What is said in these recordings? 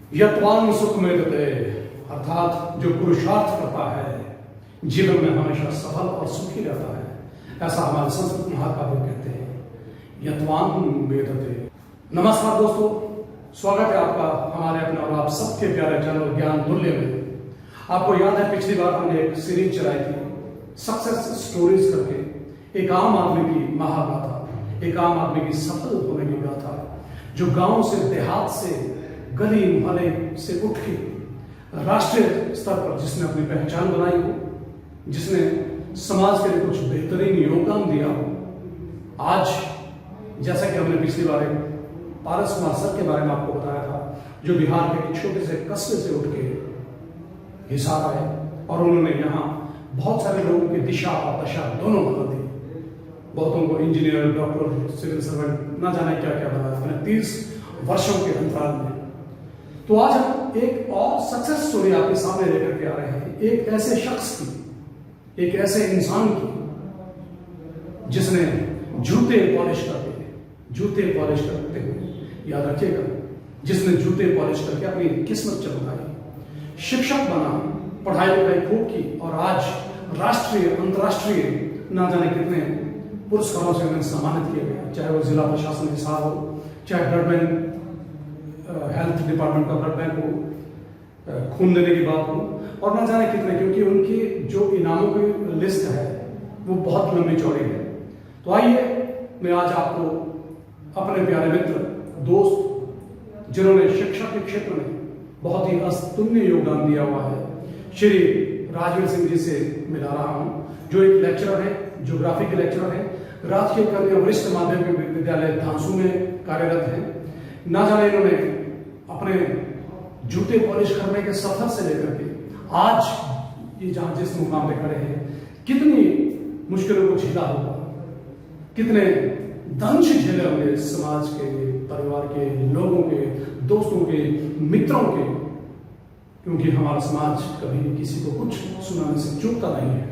यत्वान सुख मेदते, अर्थात जो पुरुषार्थ करता है जीवन में हमेशा सफल और सुखी रहता है, ऐसा हमारे संस्कृत महाकाव्य कहते हैं। यत्वान मेदते। नमस्कार दोस्तों, स्वागत है आपका हमारे अपने और आप सबके प्यारे चैनल ज्ञान मूल्य में। आपको याद है पिछली बार हमने एक सीरीज चलाई थी सक्सेस स्टोरीज करके, एक आम आदमी की महागाथा, एक आम आदमी की सफल होने की गाथा, जो गांव से, देहात से, गली मोहल्ले से उठ के राष्ट्रीय स्तर पर जिसने अपनी पहचान बनाई हो, जिसने समाज के लिए कुछ बेहतरीन योगदान दिया हो। आज जैसा कि हमने पिछली बार पारस कुमार सर के बारे में आपको बताया था, जो बिहार के एक छोटे से कस्बे से उठ के हिसार आए और उन्होंने यहाँ बहुत सारे लोगों की दिशा और दशा दोनों बदल दी। बहुतों को इंजीनियर, डॉक्टर, सिविल सर्वेंट, ना जाने क्या क्या बनाया अपने 30 वर्षों के अंतराल में। तो आज हम एक और सक्सेस स्टोरी आपके सामने लेकर के आ रहे हैं, एक ऐसे शख्स की, एक ऐसे इंसान की जिसने जूते पॉलिश करते हुए, याद रखिएगा, जिसने जूते पॉलिश करके अपनी किस्मत चमकाई, शिक्षक बना, पढ़ाई लिखाई खूब की और आज राष्ट्रीय, अंतर्राष्ट्रीय ना जाने कितने पुरस्कारों से उन्हें सम्मानित किया गया, चाहे वो जिला प्रशासन हिसार हो, चाहे ब्लड बैंक, हेल्थ डिपार्टमेंट का ब्लड बैंक हो, खून देने की बात हो, और ना जाने कितने, क्योंकि उनकी जो इनामों की लिस्ट है वो बहुत लंबी चौड़ी है। तो आइए मैं आज आपको अपने प्यारे मित्र, दोस्त, जिन्होंने शिक्षा के क्षेत्र में बहुत ही अतुलनीय योगदान दिया हुआ है, श्री राजवीर सिंह जी से मिला रहा हूं, जो एक लेक्चरर है, ज्योग्राफी के लेक्चरर है, राजकीय कन्या वरिष्ठ माध्यमिक विद्यालय धांसू में कार्यरत है। ना जाने इन्होंने अपने जूते पॉलिश करने के सफर से लेकर के आज ये जहां जिस मुकाम पे खड़े हैं, कितनी मुश्किलों को झेला होगा, कितने दंश झेले होंगे समाज के, परिवार के, लोगों के, दोस्तों के, मित्रों के, क्योंकि हमारा समाज कभी किसी को कुछ सुनाने से चूकता नहीं है।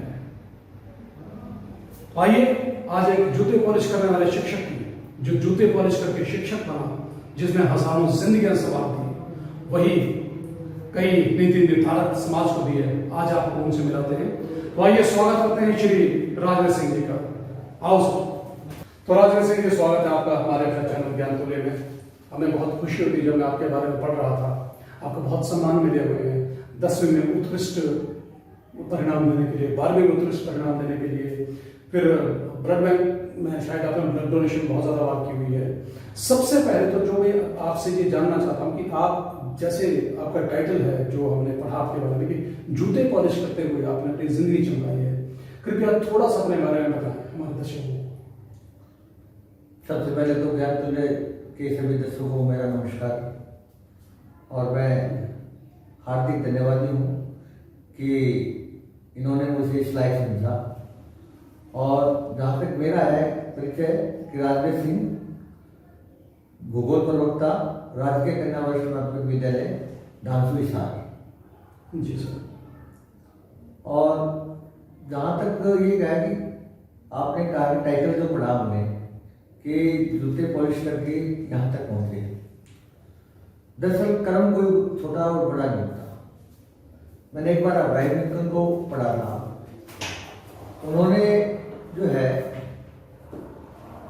आइए आज एक जूते पॉलिश करने वाले शिक्षक की, जो जूते पॉलिश करके शिक्षक बना, जिसने हजारों जिंदगियां संवार दी, वही कई नीति निर्धारक समाज को दी है, आज आपको उनसे मिलाते हैं। तो आइए स्वागत करते हैं श्री राजवीर सिंह जी का। आओ सर। तो राजवीर सिंह जी, स्वागत है आपका हमारे चैनल ज्ञान मूल्य में। हमें बहुत खुशी होती है जब मैं आपके बारे में पढ़ रहा था, आपको बहुत सम्मान मिले हुए हैं, 10वीं में उत्कृष्ट परिणाम देने के लिए, 12वीं में उत्कृष्ट परिणाम देने के लिए, फिर ब्लड बैंक में शायद आपने ब्लड डोनेशन बहुत ज्यादा बात की हुई है। सबसे पहले तो जो मैं आपसे ये जानना चाहता हूँ कि आप, जैसे आपका टाइटल है जो हमने पढ़ा आपके बारे में कि जूते पॉलिश करते हुए आपने अपनी जिंदगी चमकाई है, कृपया थोड़ा सा अपने बारे में बताएं हमारे दर्शकों को। सबसे पहले तो ज्ञान मूल्य के सभी दर्शकों को मेरा नमस्कार, और मैं हार्दिक धन्यवादी हूँ कि इन्होंने मुझे इस लायक समझा। और जहाँ तक मेरा है परिचय कि राजवीर सिंह, भूगोल प्रवक्ता, राजकीय कन्या वरिष्ठ माध्यमिक विद्यालय धांसू हिसार। जी सर। और जहाँ तक ये कहा कि आपने कहा कि टाइटल जो पढ़ा हमने कि जूते पॉलिश करके यहाँ तक पहुँचे, दरअसल कर्म कोई छोटा और बड़ा नहीं होता। मैंने एक बार अब्राहम लिंकन को पढ़ा था, उन्होंने जो है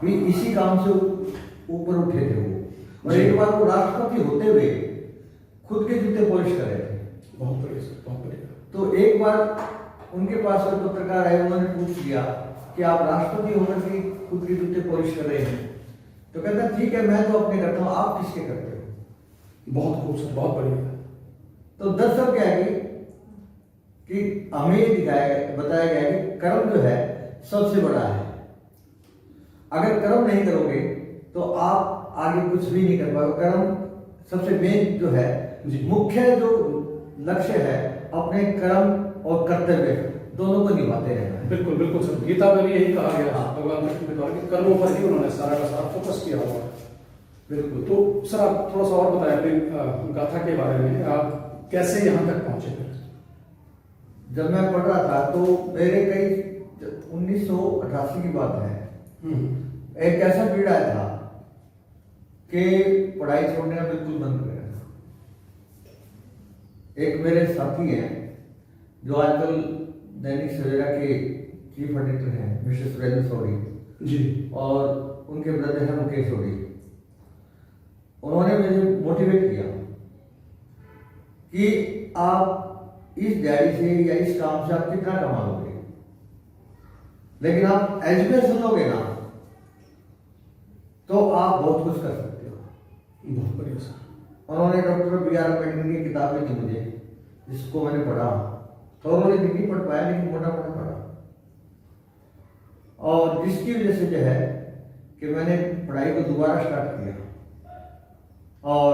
भी इसी काम से ऊपर उठे थे वो, और एक बार वो राष्ट्रपति होते हुए खुद के जूते पॉलिश कर रहे थे। बहुत बढ़िया सर, बहुत बढ़िया। तो एक बार उनके पास कोई पत्रकार आए, उन्होंने पूछ लिया कि आप राष्ट्रपति होकर के खुद के जूते पॉलिश कर रहे हैं, तो कहता ठीक है, मैं तो अपने करता हूँ, आप किसके करते हो? बहुत खूब सर, बहुत बढ़िया। तो दरअसल क्या है कि हमें ये बताया गया कि कर्म जो है सबसे बड़ा है। अगर कर्म नहीं करोगे तो आप आगे कुछ भी नहीं कर पाओगे। कर्म सबसे मेन जो है, मुख्य जो लक्ष्य है, अपने कर्म और कर्तव्य दोनों को निभाते रहना है। बिल्कुल बिल्कुल सर, गीता में भी यही कहा गया, भगवान कृष्ण ने कहा कि कर्मों पर ही उन्होंने सारा का सारा फोकस किया हुआ है। बिल्कुल। तो सर आप थोड़ा सा और बताएं अपनी गाथा के बारे में, आप कैसे यहाँ तक पहुंचे? जब मैं पढ़ रहा था तो मेरे कई 1988 की बात है, एक ऐसा पीरियड आया था कि पढ़ाई छोड़ने का बिल्कुल मन कर रहा था। एक मेरे साथी हैं जो आजकल दैनिक सवेरा के चीफ एडिटर हैं, मिस्टर सुरेंद्र सोडी जी। और उनके ब्रदर हैं मुकेश सोडी। उन्होंने मुझे मोटिवेट किया कि आप इस डायरी से या इस काम से आप कितना कमा लोगे, लेकिन आप एजुकेशन लोगे ना तो आप बहुत कुछ कर सकते हो। बहुत बढ़िया सर। उन्होंने डॉक्टर बी आर अम्बेडकर की किताबें दी मुझे, जिसको मैंने पढ़ा, तो उन्होंने नहीं पढ़ पाया लेकिन मोटा मोटा पढ़ा, और जिसकी वजह से जो है कि मैंने पढ़ाई को दोबारा स्टार्ट किया। और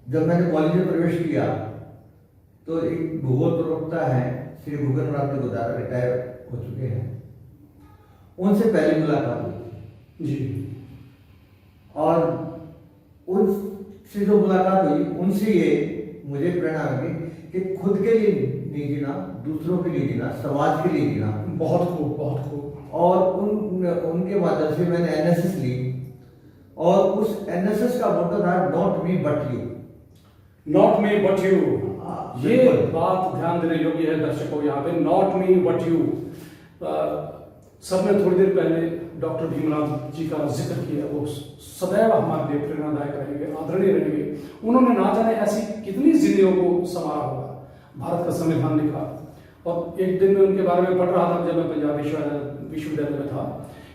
जब मैंने कॉलेज में प्रवेश किया तो एक भूगोल प्रवक्ता है श्री भूगल नाथ गुदारा, रिटायर हो चुके हैं, उनसे पहली मुलाकात हुई जी। और उनसे जो मुलाकात हुई उनसे ये मुझे प्रेरणा मिली कि खुद के लिए नहीं जीना, दूसरों के लिए जीना, समाज के लिए जीना। बहुत खूब, बहुत खूब। और उनके माध्यम से मैंने एनएसएस ली, और उस एनएसएस का मोटो था not me but you. Not me but you, ये बिल्कुल। बात ध्यान देने योग्य है दर्शकों। यहाँ पे नॉट मी बट यू, सबने थोड़ी देर पहले डॉक्टर भीमराव जी का जिक्र किया, वो सदैव हमारे लिए प्रेरणादायक रहेंगे, आदरणीय रहेंगे। उन्होंने ना जाने ऐसी कितनी जिंदगियों को संवारा होगा, भारत का संविधान लिखा। और एक दिन मैं उनके बारे में पढ़ रहा था जब मैं पंजाब विश्वविद्यालय में था,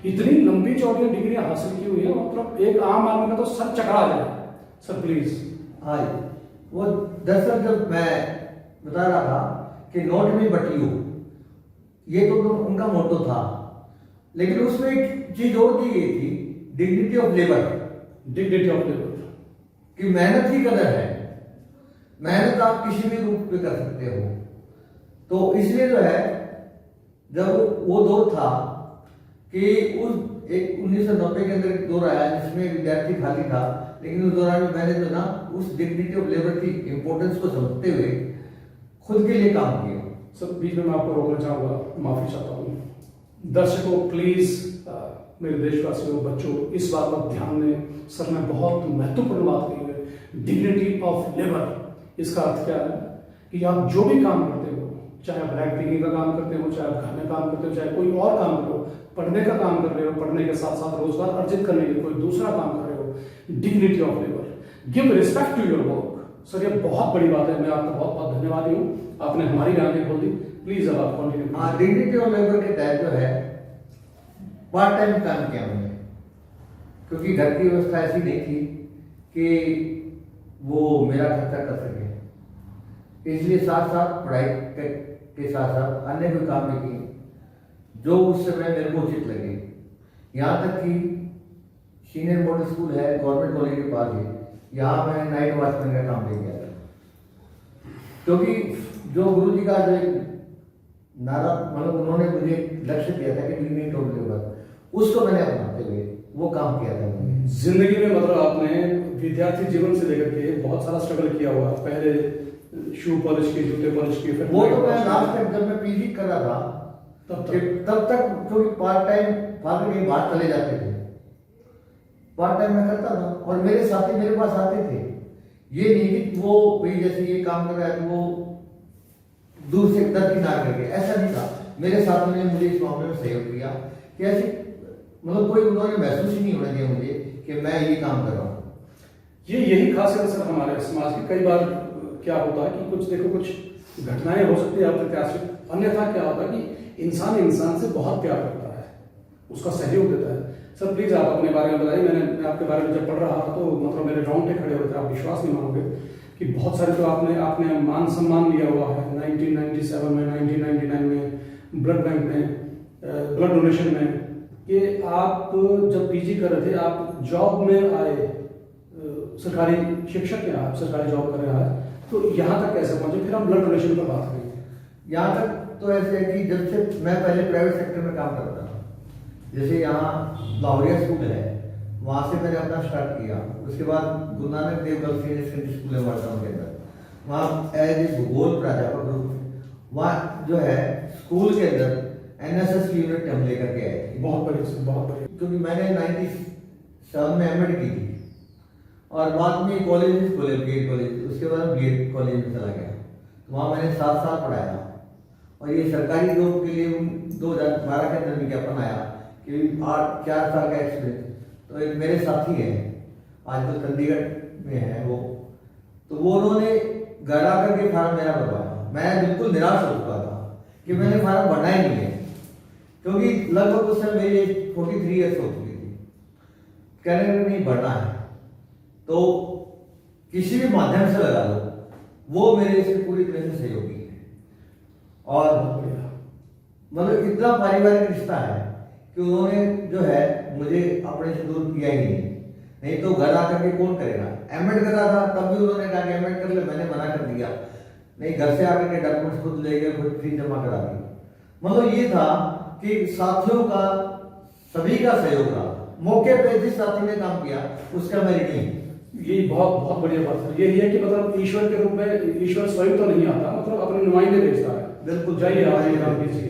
इतनी लंबी चौड़ी डिग्रियां हासिल की हुई है, मतलब एक आम आदमी का तो सर चकरा जाए। Sir please. हाँ, वो दरअसल जब मैं बता रहा था कि नॉट मी बट यू, ये तो उनका मोटो था, लेकिन उसमें एक चीज और दी गई थी, dignity of labour. Dignity of labour, कि मेहनत की कदर है, मेहनत आप किसी भी रूप में कर सकते हो। तो इसलिए जो है, जब वो दौर था कि उस एक 1990 के अंदर एक दौर आया जिसमें विद्यार्थी खाली था, लेकिन उस दौरान में मैंने जो ना उस डिग्निटी ऑफ लेबर की इंपॉर्टेंस को समझते हुए खुद के लिए काम किया। सर बीच में मैं आपको रोकना चाहूंगा, माफी चाहता हूँ। दर्शकों प्लीज, मेरे देशवासियों, बच्चों, इस बात पर ध्यान दें। सर ने बहुत महत्वपूर्ण बात कही है, डिग्निटी ऑफ लेबर। इसका अर्थ क्या है कि आप जो भी काम करते हो, चाहे आप रैग पिकिंग का काम करते हो, चाहे आप घर में काम करते हो, चाहे कोई और काम कर रहे हो, पढ़ने का काम कर रहे हो, पढ़ने के साथ साथ रोजगार अर्जित करने के लिए कोई दूसरा काम कर रहे हो, dignity of labour, give respect to your work. Sir ये बहुत बड़ी बात है, मैं आपका बहुत बहुत धन्यवादी हूँ, आपने हमारी भी आंखें खोल दी। प्लीज अब आप कंटिन्यू। हाँ, डिग्निटी ऑफ लेबर के तहत जो है पार्ट टाइम काम किया मैंने, क्योंकि घर की व्यवस्था ऐसी नहीं थी कि वो मेरा खर्चा कर सके, इसलिए साथ साथ पढ़ाई के साथ साथ अन्य कोई काम भी किए जो उस समय मेरे को उचित लगे। यहाँ तक कि सीनियर मॉडल स्कूल है गवर्नमेंट कॉलेज के पास है, यहाँ मैं नाइट वॉचमैन का काम ले गया था, क्योंकि जो गुरु जी का जो नारा, मतलब उन्होंने मुझे लक्ष्य दिया था कि डिग्निटी ऑफ लेबर, उसको मैंने अपनाते हुए वो काम किया था मैंने। जिंदगी में मतलब आपने विद्यार्थी जीवन से लेकर के बहुत सारा स्ट्रगल किया हुआ, पहले शू पॉलिश की, जूते पॉलिश की, फिर वो तो मैं लास्ट तक जब मैं पीजी कर रहा था तब तक क्योंकि पार्ट टाइम फादर कहीं बाहर चले जाते थे, पार्ट टाइम मैं करता था और मेरे साथी मेरे पास आते थे। ये नहीं कि वो भाई जैसे ये काम कर रहा है तो वो दूर से दरकिनार करके, ऐसा नहीं था। मेरे साथ में मुझे इस मामले में सहयोग किया कि ऐसे मतलब कोई उन्होंने महसूस ही नहीं होने दिया मुझे कि मैं ये काम कर रहा हूँ। यही खासियत है सर हमारे समाज की। कई बार क्या होता है कि कुछ देखो, कुछ घटनाएं हो सकती है अप्रत्याशित, अन्यथा क्या होता है कि इंसान इंसान से बहुत प्यार करता है, उसका सहयोग देता है। सर प्लीज आप अपने बारे में बताइए। मैं आपके बारे में जब पढ़ रहा था तो मतलब मेरे रोंगटे खड़े होते थे, आप विश्वास नहीं मानोगे कि बहुत सारे तो आपने मान सम्मान लिया हुआ है 1997 में, 1999 में, ब्लड बैंक में, ब्लड डोनेशन में, कि आप जब पीजी कर रहे थे आप जॉब में आए, सरकारी शिक्षक हैं आप, सरकारी जॉब कर रहे हैं, तो यहाँ तक कैसे पहुंचे? फिर हम ब्लड डोनेशन पर बात करेंगे। यहाँ तक तो ऐसे है कि जब से मैं पहले प्राइवेट सेक्टर में काम करता था, जैसे यहाँ लाहौरिया स्कूल है, वहाँ से मैंने अपना स्टार्ट किया। उसके बाद Guru Nanak Dev girls senior secondary school है वर्तमान के अंदर, वहाँ एज ए भूगोल प्राध्यापक रूप, वहाँ जो है स्कूल के अंदर एनएसएस की यूनिट हम लेकर के आए थे। बहुत बढ़िया, बहुत बढ़िया। क्योंकि मैंने 97 में एमएड की थी और बाद में कॉलेज खोले, बीएड कॉलेज, उसके बाद बीएड कॉलेज में चला गया। तो वहाँ मैंने 7 साल पढ़ाया और ये सरकारी जॉब के लिए 2012 के अंदर विज्ञापन आया कि 4 साल का एक्सपीरियंस। तो एक मेरे साथी है, आज तो चंडीगढ़ में है वो, तो वो उन्होंने घर आकर के फार्म मेरा भरवाया। मैं बिल्कुल निराश हो चुका था कि मैंने फार्म भरना ही नहीं है, क्योंकि लगभग उस समय मेरी 43 ईयर्स हो चुकी थी। कहने लगे नहीं भरना है तो किसी भी माध्यम से लगा लो, वो मेरे से पूरी तरह से सहयोगी है। और मतलब इतना पारिवारिक रिश्ता है कि उन्होंने जो है मुझे अपने से दूर किया ही नहीं तो घर आकर के कौन करेगा। एमएड कर रहा था तब भी उन्होंने कहा कि एमएड कर ले, मैंने मना कर दिया, नहीं घर से आकर के डॉक्यूमेंट्स खुद ले गए, खुद फीस जमा करा दी। मतलब ये था कि साथियों का, सभी का सहयोग रहा, मौके पे जिस साथी ने काम किया उसका मेरिट नहीं। ये बहुत बहुत बढ़िया बात है। ये है कि मतलब ईश्वर के रूप में ईश्वर स्वयं तो नहीं आता, मतलब अपने नुमाइंदे भेजता है। बिल्कुल जाइए आप ये काम कीजिए।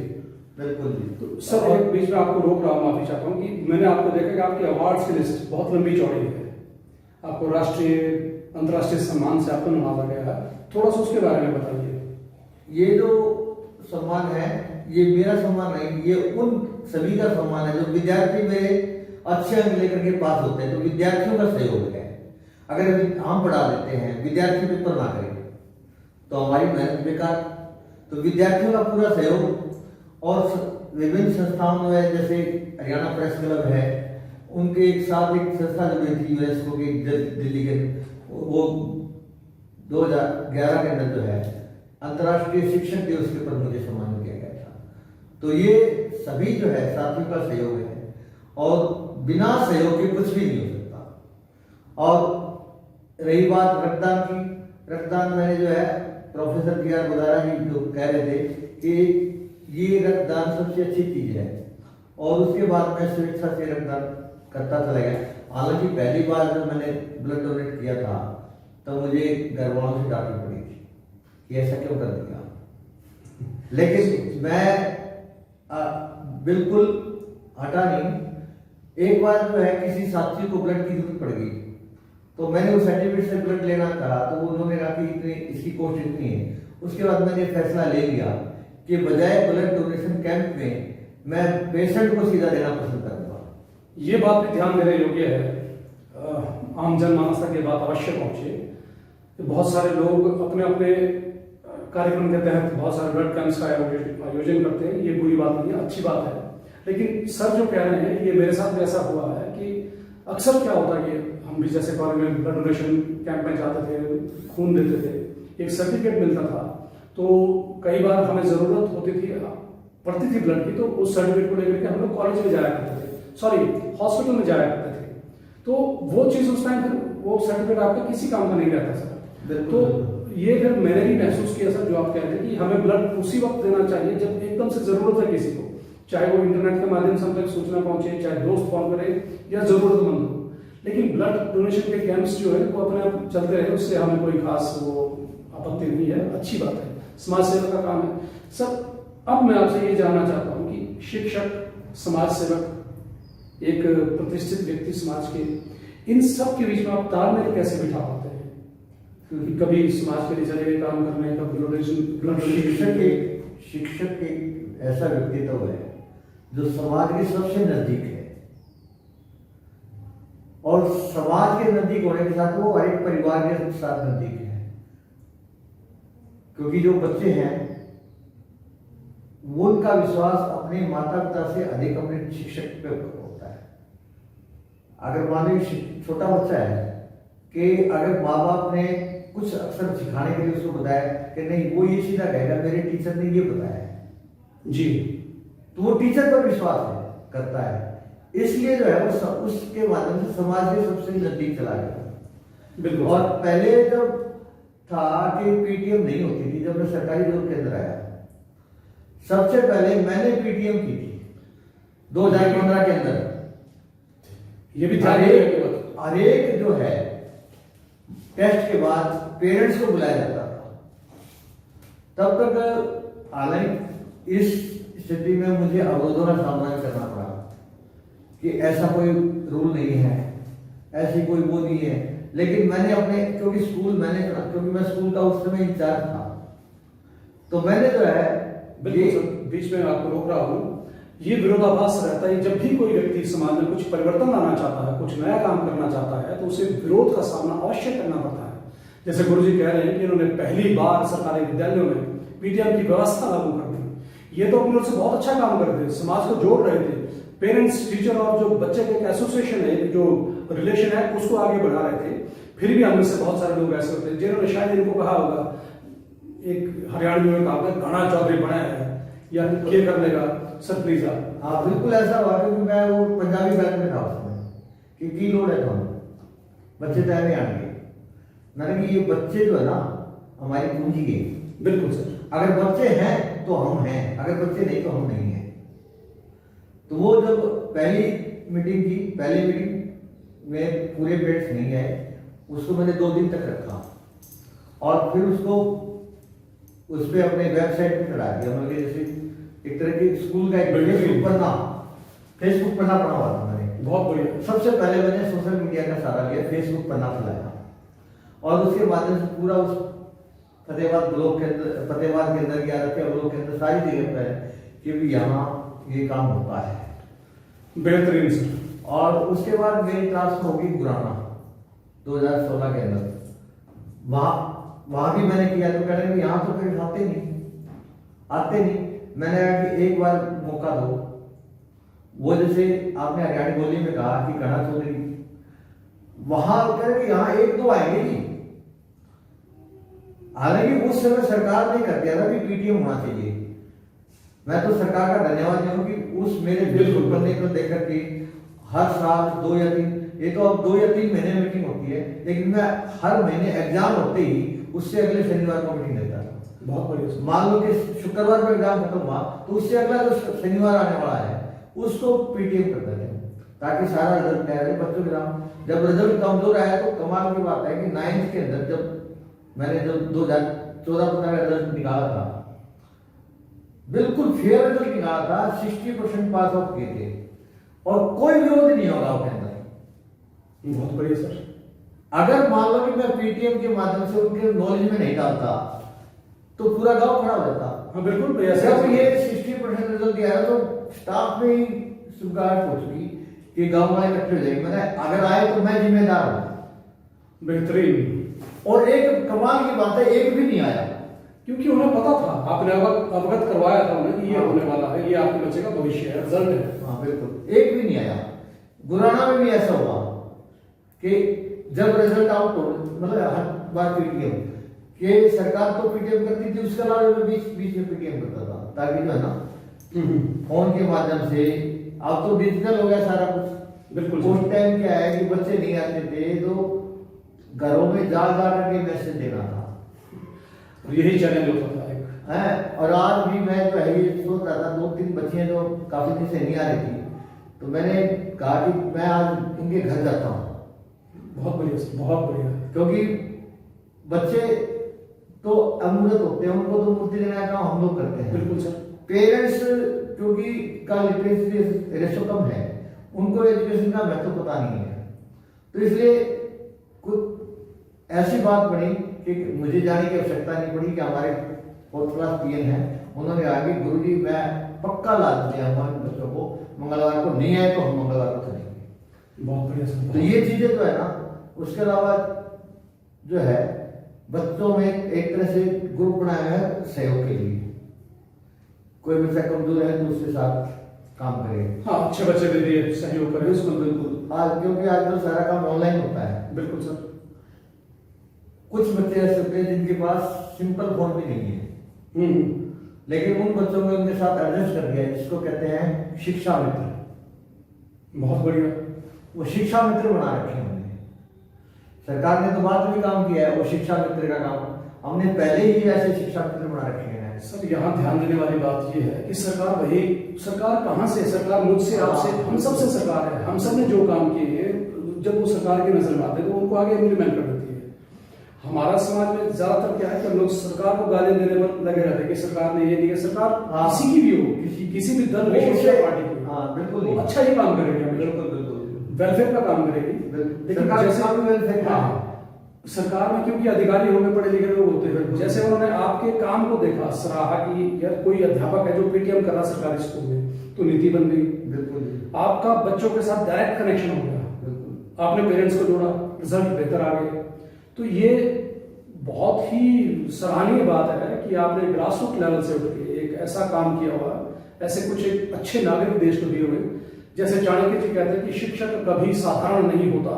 बिल्कुल जी। तो सर एक बीच में आपको रोक रहा हूँ, माफी चाहता हूँ कि मैंने आपको देखा कि आपकी अवार्ड्स की लिस्ट बहुत लंबी चौड़ी है। आपको राष्ट्रीय अंतर्राष्ट्रीय सम्मान से आपको नवाजा गया है, थोड़ा सा उसके बारे में बताइए। ये जो सम्मान है ये मेरा सम्मान नहीं, ये उन सभी का सम्मान है जो विद्यार्थी मेरे अच्छे अंक लेकर के पास होते हैं। तो विद्यार्थियों का सहयोग है। अगर हम पढ़ा देते हैं, विद्यार्थी पेपर ना करें तो हमारी मेहनत बेकार। तो विद्यार्थियों का पूरा सहयोग और विभिन्न संस्थाओं में जैसे हरियाणा प्रेस क्लब है, उनके एक साथ एक संस्था जो थी यूनेस्को की दिल्ली के, वो 2011 के अंदर जो है अंतर्राष्ट्रीय शिक्षक दिवस के ऊपर मुझे सम्मानित किया गया था। तो ये सभी जो है साथियों का सहयोग है और बिना सहयोग के कुछ भी नहीं हो सकता। और रही बात रक्तदान की, रक्तदान मैंने जो है प्रोफेसर PR बुदारा जी जो कह रहे थे कि ये रक्तदान सबसे अच्छी चीज है, और उसके बाद मैं स्वेच्छा से रक्तदान करता चला गया। हालांकि पहली बार जब मैंने ब्लड डोनेट किया था तो मुझे घर वालों से डांट पड़ी थी कि ऐसा क्यों कर दिया, लेकिन मैं बिल्कुल हटा नहीं। एक बार जो है किसी साथी को ब्लड की जरूरत पड़ गई तो मैंने उस सर्टिफिकेट से ब्लड लेना कहा तो उन्होंने कहा कि इतनी इसकी कॉस्ट इतनी है। उसके बाद मैंने फैसला ले लिया कि बजाय ब्लड डोनेशन कैंप में मैं पेशेंट को सीधा देना पसंद करूंगा। ये बात भी ध्यान देने योग्य है, आम जनमानस तक ये बात अवश्य पहुंचे। बहुत सारे लोग अपने अपने कार्यक्रम के तहत बहुत सारे ब्लड कैंप्स का आयोजन करते हैं, ये बुरी बात नहीं है, अच्छी बात है। लेकिन सर जो कह रहे हैं ये मेरे साथ भी ऐसा हुआ है कि अक्सर क्या होता है कि हम भी जैसे कॉलेज में ब्लड डोनेशन कैंप में जाते थे, खून देते थे, एक सर्टिफिकेट मिलता था, तो कई बार हमें जरूरत होती थी, पड़ती थी ब्लड की, तो उस सर्टिफिकेट को लेकर के हम लोग कॉलेज में जाया करते थे, सॉरी हॉस्पिटल में जाया करते थे। तो वो चीज उस टाइम फिर वो सर्टिफिकेट आपका किसी काम का नहीं रहता सर। तो ये फिर मैंने भी महसूस किया सर जो आप कहते हैं कि हमें ब्लड उसी वक्त देना चाहिए जब एकदम से जरूरत है किसी को, चाहे वो इंटरनेट के माध्यम से हम तक सूचना पहुंचे, चाहे दोस्त फोन करे या जरूरतमंद हो। लेकिन ब्लड डोनेशन के कैंप्स जो है वो अपने आप चलते रहे, उससे हमें कोई खास वो आपत्ति नहीं है, अच्छी बात है, समाज सेवा का काम है। सर अब मैं आपसे ये जानना चाहता हूँ कि शिक्षक, समाज सेवक, एक प्रतिष्ठित व्यक्ति समाज के, इन सब के बीच में आप तालमेल कैसे बिठा पाते हैं? क्योंकि कभी समाज के लिए चले गए काम करने, कभी ब्लड शिक्षक एक ऐसा व्यक्तित्व है जो समाज के सबसे नजदीक है, और समाज के नजदीक होने के साथ वो हर एक परिवार के साथ नजदीक है। क्योंकि जो बच्चे हैं वो उनका विश्वास अपने माता पिता से अधिक अपने शिक्षक पे होता है। अगर मान लीजिए छोटा बच्चा है कि अगर माँ बाप ने कुछ अक्षर सिखाने के लिए उसको बताया कि नहीं, वो ये सीधा कहेगा मेरे टीचर ने ये बताया है जी, तो वो टीचर पर विश्वास करता है। इसलिए जो है वो उसके माध्यम से समाज के सबसे नजदीक चला गया। बिल्कुल। और पहले जब था कि पीटीएम नहीं होती थी, जब मैं सरकारी जॉब के अंदर आया सबसे पहले मैंने पीटीएम की थी 2015 के अंदर। ये भी हर एक जो है टेस्ट के बाद पेरेंट्स को बुलाया जाता था। तब तक हालांकि इस स्थिति में मुझे अवरोधों का सामना करना पड़ा कि ऐसा कोई रूल नहीं है, ऐसी कोई वो नहीं है, लेकिन मैंने अपने क्योंकि मैं स्कूल का उस समय इंचार्ज था, तो मैंने जो है बिल्कुल सर, बीच में आपको रोक रहा हूँ। ये विरोधाभास रहता है जब भी कोई व्यक्ति समाज में कुछ परिवर्तन लाना चाहता है, कुछ नया काम करना चाहता है, तो उसे विरोध का सामना अवश्य करना पड़ता है। जैसे गुरुजी कह रहे हैं कि इन्होंने पहली बार सरकारी विद्यालयों में पीटीएम की व्यवस्था लागू कर दी। ये तो अपनी ओर से बहुत अच्छा काम कर रहे थे, समाज को जोड़ रहे थे। पेरेंट्स, टीचर और जो बच्चे के एक एसोसिएशन है, जो रिलेशन है, उसको आगे बढ़ा रहे थे। फिर भी हम में से बहुत सारे लोग ऐसे होते हैं जिन्होंने शायद इनको कहा होगा, एक हरियाणवी में कहा होगा, घना चौधरी बना है या ये कर लेगा। सर प्लीज आप। हाँ बिल्कुल ऐसा हुआ, क्योंकि मैं वो पंजाबी बैंक में था उसमें कि की लोड है तो बच्चे तय नहीं आएंगे। मैंने कि ये बच्चे जो है ना हमारी पूंजी है। बिल्कुल सर, अगर बच्चे हैं तो हम हैं, अगर बच्चे नहीं तो हम नहीं हैं। तो वो जब पहली मीटिंग में पूरे पेरेंट्स नहीं आए, उसको मैंने 2 दिन तक रखा और फिर उसको उस पर अपने वेबसाइट पे चढ़ा दिया। मतलब जैसे एक तरह की स्कूल का एक फेसबुक पन्ना बना हुआ था मैंने। बहुत बढ़िया। सबसे पहले मैंने सोशल मीडिया का सहारा लिया, फेसबुक पन्ना फैलाया और उसके माध्यम से पूरा उस फतेहाबाद के अंदर या रतिया ब्लॉक के अंदर सारी जगह पर कि भी यहाँ ये काम होता है। बेहतरीन सर। और उसके बाद मेरी ट्रांसफर होगी गुराना 2016 के अंदर। वहां भी मैंने किया, तो कह रहे यहाँ तो फिर आते नहीं। मैंने कहा कि एक बार मौका दो। वो जैसे आपने हरियाणी बोली में कहा कि घना चौधरी, वहां कह रहे कि यहाँ 1-2 आएंगे ही। हालांकि उस समय सरकार ने कर दिया था कि पीटीएम होना चाहिए। मैं तो सरकार का धन्यवाद दूं कि उस मेरे फेसबुक पन्ने को देख करके हर साल 2 या 3, ये तो अब 2 या 3 महीने मीटिंग होती है, लेकिन मैं हर महीने एग्जाम होते ही उससे अगले शनिवार को मीटिंग देता था। बहुत बढ़िया। मान लो कि शुक्रवार को एग्जाम खत्म हुआ तो उससे अगला जो शनिवार आने वाला है उसको पीटीएम कर देते हैं, ताकि सारा रिजल्ट तैयार है बच्चों के नाम। जब रिजल्ट कमजोर आया तो कमाल की बात है कि 9th के अंदर जब मैंने जब 2014-15 का रिजल्ट निकाला था, बिल्कुल फेयर रिजल्ट निकाला था, 60% पास आउट किए थे और कोई विरोध नहीं होगा उसके अंदर। बहुत बढ़िया सर। अगर मान लो कि मैं पीटीएम के माध्यम से उनके नॉलेज में नहीं डालता तो पूरा गांव खड़ा हो जाता। हाँ बिल्कुल भैया। जब ये 60% रिजल्ट दिया है तो स्टाफ में ही सुगाहट हो चुकी कि गांव वाले इकट्ठे हो जाएंगे। मैंने अगर आए तो मैं जिम्मेदार हूं। बेहतरीन। और एक कमाल की बात है, एक भी नहीं आया, क्योंकि उन्हें पता था, आपने अवगत करवाया था उन्हें कि ये होने वाला है, ये आपके बच्चे का भविष्य है, रिजल्ट है। हाँ बिल्कुल, एक भी नहीं आया। गुराना में भी ऐसा हुआ कि जब रिजल्ट आउट हो, मतलब हर बार पीटीएम कि सरकार तो पीटीएम करती थी, उसके अलावा मैं बीच में पीटीएम करता था, ताकि जो है ना फोन के माध्यम से, अब तो डिजिटल हो गया सारा कुछ। बिल्कुल। उस टाइम क्या है कि बच्चे नहीं आते थे तो घरों में जा करके मैसेज देना था, यही चैलेंज होता था एक है। और आज भी मैं जो है ये सोच रहा था, 2-3 बच्चियां जो काफी दिन से नहीं आ रही थी, तो मैंने कहा कि मैं आज इनके घर जाता हूँ। बहुत बढ़िया सर, बहुत बढ़िया। क्योंकि बच्चे तो अमूर्त होते हैं, उनको तो मूर्ति देने का काम हम लोग करते हैं। बिल्कुल सर। पेरेंट्स क्योंकि का लिटरेसी रेशो कम है, उनको एजुकेशन का महत्व पता नहीं है, तो इसलिए कुछ ऐसी बात बनी कि मुझे जाने की आवश्यकता नहीं पड़ी कि हमारे 4th क्लास पीएन है, उन्होंने आगे गुरुजी मैं पक्का ला दिया हमारे बच्चों को, मंगलवार को नहीं आए तो हम मंगलवार को चलेंगे। बहुत बढ़िया सर। तो ये चीजें जो है ना, उसके अलावा जो है बच्चों में एक तरह से ग्रुप बनाया है सहयोग के लिए। कोई बच्चा कमजोर है तो उसके साथ काम करे। हाँ, अच्छे बच्चे के लिए सहयोग करें उसको। बिल्कुल। आज क्योंकि आजकल सारा काम ऑनलाइन होता है। बिल्कुल सर। कुछ बच्चे ऐसे होते हैं जिनके पास सिंपल फोन भी नहीं है, लेकिन उन बच्चों में उनके साथ एडजस्ट कर दिया, जिसको कहते हैं शिक्षा मित्र। बहुत बढ़िया। वो शिक्षा मित्र बना रखे हैं हमने। सरकार ने तो बाद में काम किया है, वो शिक्षा मित्र का काम हमने पहले ही ऐसे शिक्षा मित्र बना रखे हैं। सर यहाँ ध्यान देने वाली बात ये है कि सरकार कहाँ से, सरकार मुझसे आपसे हम सबसे सरकार है। हम सब ने जो काम किए हैं, जब वो सरकार की नजर में आते हैं तो उनको आगे इम्प्लीमेंट कर देती है। हमारा समाज में ज्यादातर क्या है कि हम लोग सरकार को गाली देने पर लगे रहते हैं कि सरकार ने ये नहीं किया। सरकार किसी की भी हो, किसी भी दल पार्टी की, हाँ बिल्कुल अच्छा ही काम करेगी, बिल्कुल वेलफेयर का काम करेगी। लेकिन जैसे सरकार में क्योंकि अधिकारी होंगे, पढ़े लिखे लोग होते हैं, जैसे उन्होंने आपके काम को देखा, सराहा कि यार कोई अध्यापक है जो पीटीएम कर रहा सरकारी स्कूल में, तो नीति बन गई। बिल्कुल। आपका बच्चों के साथ डायरेक्ट कनेक्शन हो गया, बिल्कुल। आपने पेरेंट्स को जोड़ा, रिजल्ट बेहतर आ गए। तो ये बहुत ही सराहनीय बात है कि आपने ग्रास रूट लेवल से उठ के एक ऐसा काम किया हुआ, ऐसे कुछ एक अच्छे नागरिक देश को दिए हुए। जैसे चाणक्य जी कहते हैं कि शिक्षक कभी साधारण नहीं होता,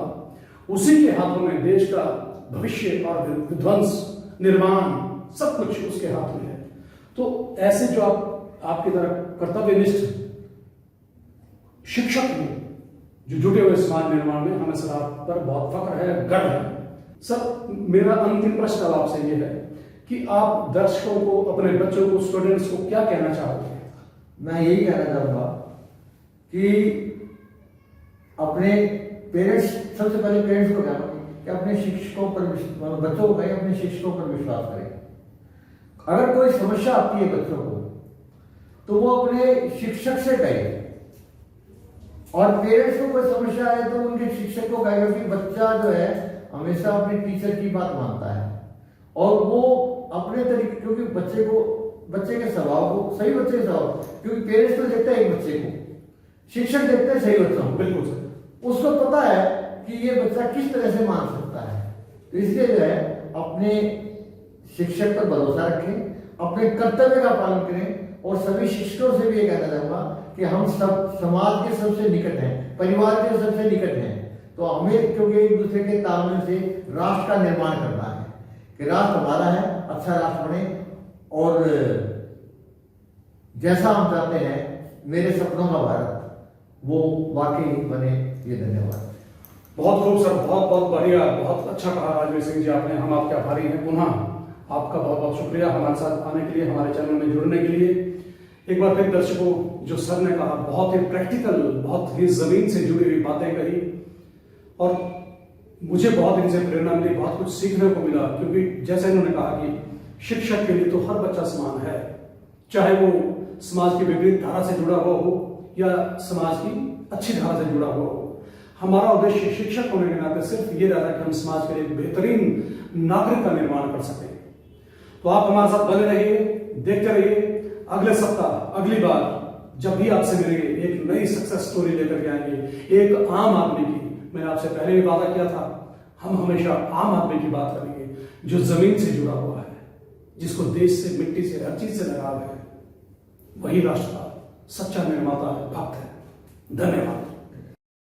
उसी के हाथों में देश का भविष्य और विध्वंस निर्माण सब कुछ उसके हाथ में है। तो ऐसे जो आपकी तरह कर्तव्यनिष्ठ शिक्षक हैं जो जुटे हुए समाज निर्माण में, हमें सर आप पर बहुत फख्र है, गर्व है। सर मेरा अंतिम प्रश्न अब आपसे ये है कि आप दर्शकों को, अपने बच्चों को, स्टूडेंट्स को क्या कहना चाहोगे? मैं यही कहना चाहूंगा कि अपने पेरेंट्स, सबसे पहले पेरेंट्स को कहना कि अपने शिक्षकों पर, बच्चों को कहें अपने शिक्षकों पर विश्वास करें। अगर कोई समस्या आती है बच्चों को तो वो अपने शिक्षक से कहे, और पेरेंट्स को कोई समस्या आए तो उनके शिक्षक को कहेगा कि बच्चा जो है हमेशा अपने टीचर की बात मानता है, और वो अपने तरीके, क्योंकि बच्चे के स्वभाव को, सही बच्चे के स्वभाव, क्योंकि पेरेंट्स तो देखते हैं एक बच्चे को, शिक्षक देखते हैं सही बच्चों को। बिल्कुल सर। उसको पता है कि ये बच्चा किस तरह से मान सकता है। तो इसलिए जो है अपने शिक्षक पर भरोसा रखें, अपने कर्तव्य का पालन करें, और सभी शिक्षकों से भी ये कहना चाहूंगा कि हम सब समाज के सबसे निकट हैं, परिवार के सबसे निकट हैं। तो हमें, क्योंकि एक दूसरे के तालमेल से राष्ट्र का निर्माण करना है कि राष्ट्र हमारा है, अच्छा राष्ट्र बने, और जैसा हम चाहते हैं मेरे सपनों का भारत वो वाकई बने। ये धन्यवाद। बहुत खूब सर, बहुत बहुत बढ़िया, बहुत अच्छा कहा राजवीर सिंह जी आपने। हम आपके आभारी हैं। पुनः आपका बहुत बहुत शुक्रिया हमारे साथ आने के लिए, हमारे चैनल में जुड़ने के लिए। एक बार फिर दर्शकों, जो सर ने कहा, बहुत ही प्रैक्टिकल, बहुत ही जमीन से जुड़ी हुई बातें कही, और मुझे बहुत इनसे प्रेरणा मिली, बहुत कुछ सीखने को मिला। क्योंकि जैसे इन्होंने कहा कि शिक्षक के लिए तो हर बच्चा समान है, चाहे वो समाज की विपरीत धारा से जुड़ा हुआ हो या समाज की अच्छी धारा से जुड़ा हुआ हो। हमारा उद्देश्य शिक्षक होने के नाते सिर्फ ये रहता है कि हम समाज के लिए बेहतरीन नागरिक का निर्माण कर सकें। तो आप हमारे साथ बने रहिए, देखते रहिए। अगले सप्ताह, अगली बार जब भी आपसे मिलेंगे, एक नई सक्सेस स्टोरी लेकर के आएंगे, एक आम आदमी की। मैंने आपसे पहले भी वादा किया था, हम हमेशा आम आदमी की बात करेंगे, जो जमीन से जुड़ा हुआ है, जिसको देश से, मिट्टी से, हर चीज से लगाव है। वही राष्ट्र का सच्चा निर्माता है, भक्त है। धन्यवाद।